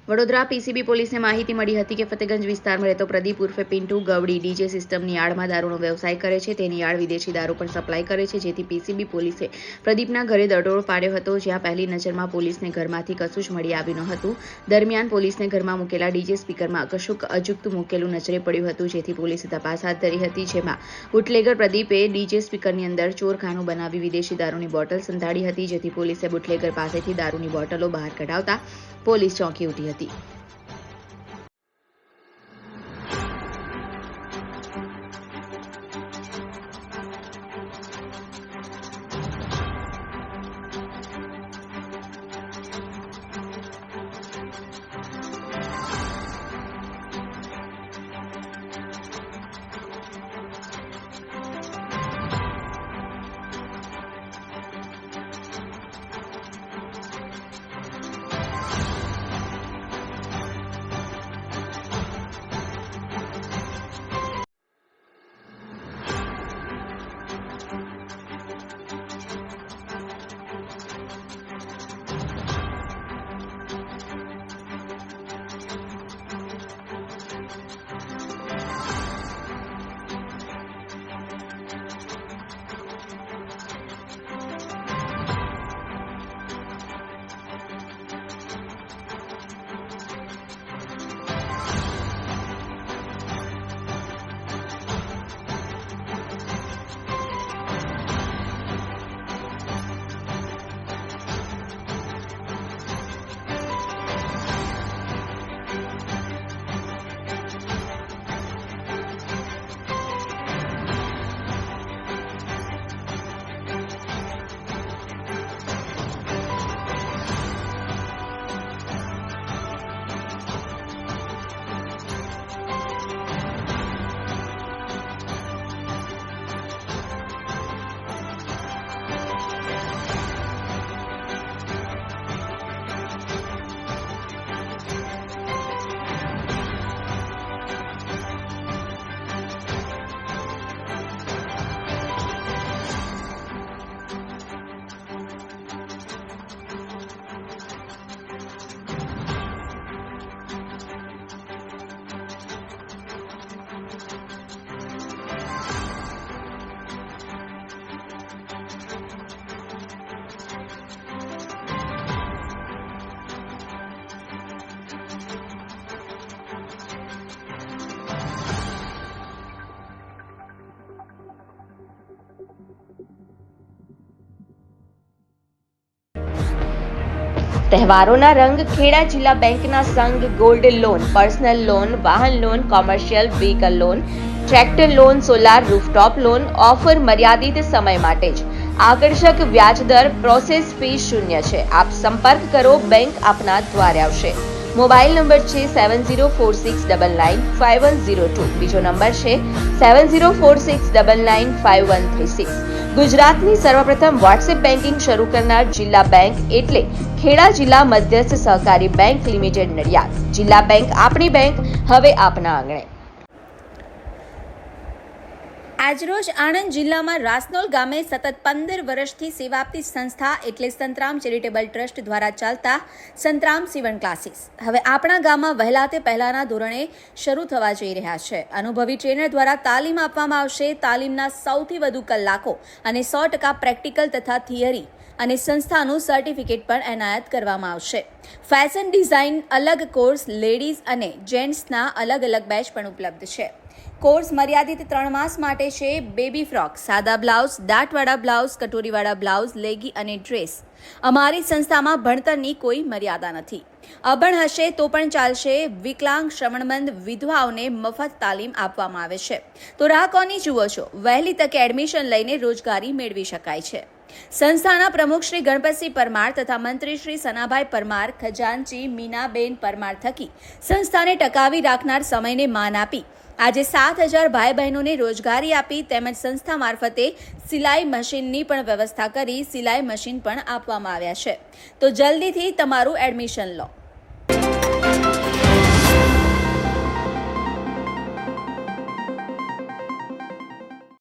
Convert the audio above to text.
Vadodara PCB પોલીસને માહિતી મળી હતી કે ફતેગંજ વિસ્તારમાં રહેતો પ્રદીપ ઉર્ફે પિન્ટુ ગવડી ડીજે સિસ્ટમની આડમાં દારૂનો વ્યવસાય કરે છે. તેની આડ વિદેશી દારૂ પણ સપ્લાય કરે છે, જેથી પીસીબી પોલીસે પ્રદીપના ઘરે દરોડો પાડ્યો હતો, જ્યાં પહેલી નજરમાં પોલીસને ઘરમાંથી કશું જ મળી આવ્યું ન હતું. દરમિયાન પોલીસને ઘરમાં મૂકેલા ડીજે સ્પીકરમાં કશુંક અજુગતું મૂકેલું નજરે પડ્યું હતું, જેથી પોલીસે તપાસ હાથ ધરી હતી, જેમાં બુટલેગર પ્રદીપે ડીજે સ્પીકરની અંદર ચોરખાનું બનાવી વિદેશી દારૂની બોટલ સંતાડી હતી, જેથી પોલીસે બુટલેગર પાસેથી દારૂની બોટલો બહાર કઢાવતા પોલીસ ચોંકી ઉઠી હતી. તહેવારોના રંગ ખેડા જિલ્લા બેંકના સંઘ ગોલ્ડ લોન, પર્સનલ લોન, વાહન loan, commercial vehicle loan, tractor loan, solar rooftop loan offer મર્યાદિત સમય માટે જ. આકર્ષક વ્યાજદર, પ્રોસેસ ફી શૂન્ય છે. આપ સંપર્ક કરો, બેંક આપના દ્વારે આવશે. મોબાઈલ નંબર છે 7046995102. બીજો નંબર છે 7046995136. ગુજરાતની સર્વપ્રથમ વોટ્સએપ બેન્કિંગ શરૂ કરનાર જિલ્લા બેંક એટલે ખેડા જિલ્લા મધ્યસ્થ સહકારી બેંક લિમિટેડ નડિયાદ. જિલ્લા બેંક આપણી બેંક, હવે આપના આંગણે. આજરોજ આણંદ જિલ્લામાં રાસનોલ ગામે સતત 15 વર્ષથી સેવા આપતી સંસ્થા એટલે સંતરામ ચેરિટેબલ ટ્રસ્ટ દ્વારા ચાલતા સંતરામ સીવણ ક્લાસીસ હવે આપણા ગામમાં વહેલા તે પહેલાના ધોરણે શરૂ થવા જઈ રહ્યા છે. અનુભવી ટ્રેનર દ્વારા તાલીમ આપવામાં આવશે. તાલીમના સૌથી વધુ કલાકો અને 100% પ્રેક્ટિકલ તથા થિયરી અને સંસ્થાનું સર્ટિફિકેટ પણ એનાયત કરવામાં આવશે. ફેશન ડિઝાઇન અલગ કોર્સ, લેડીઝ અને જેન્ટ્સના અલગ અલગ બેચ પણ ઉપલબ્ધ છે. કોર્સ મર્યાદિત 3 માસ માટે છે. બેબી ફ્રોક, સાદા બ્લાઉઝ, દાંતવાળા બ્લાઉઝ, કટોરીવાળા બ્લાઉઝ, લેગી અને ડ્રેસ. અમારી સંસ્થામાં ભણતરની કોઈ મર્યાદા નથી. અભણ હશે તો પણ ચાલશે. વિકલાંગ, શ્રવણમંદ, વિધવાઓને મફત તાલીમ આપવામાં આવે છે. તો રાહ કોની જુઓ છો? વહેલી તકે એડમિશન લઈને રોજગારી મેળવી શકાય છે. સંસ્થાના પ્રમુખ શ્રી ગણપતસિંહ પરમાર તથા મંત્રી શ્રી સનાભાઈ પરમાર, ખજાનચી મીનાબેન પરમાર થકી સંસ્થાને ટકાવી રાખનાર સમયને માન આપી આજે 7,000 ભાઈ બહેનોને રોજગારી આપી તેમજ સંસ્થા મારફતે સિલાઈ મશીનની પણ વ્યવસ્થા કરી સિલાઈ મશીન પણ આપવામાં આવ્યા છે. તો જલ્દીથી તમારું એડમિશન લો.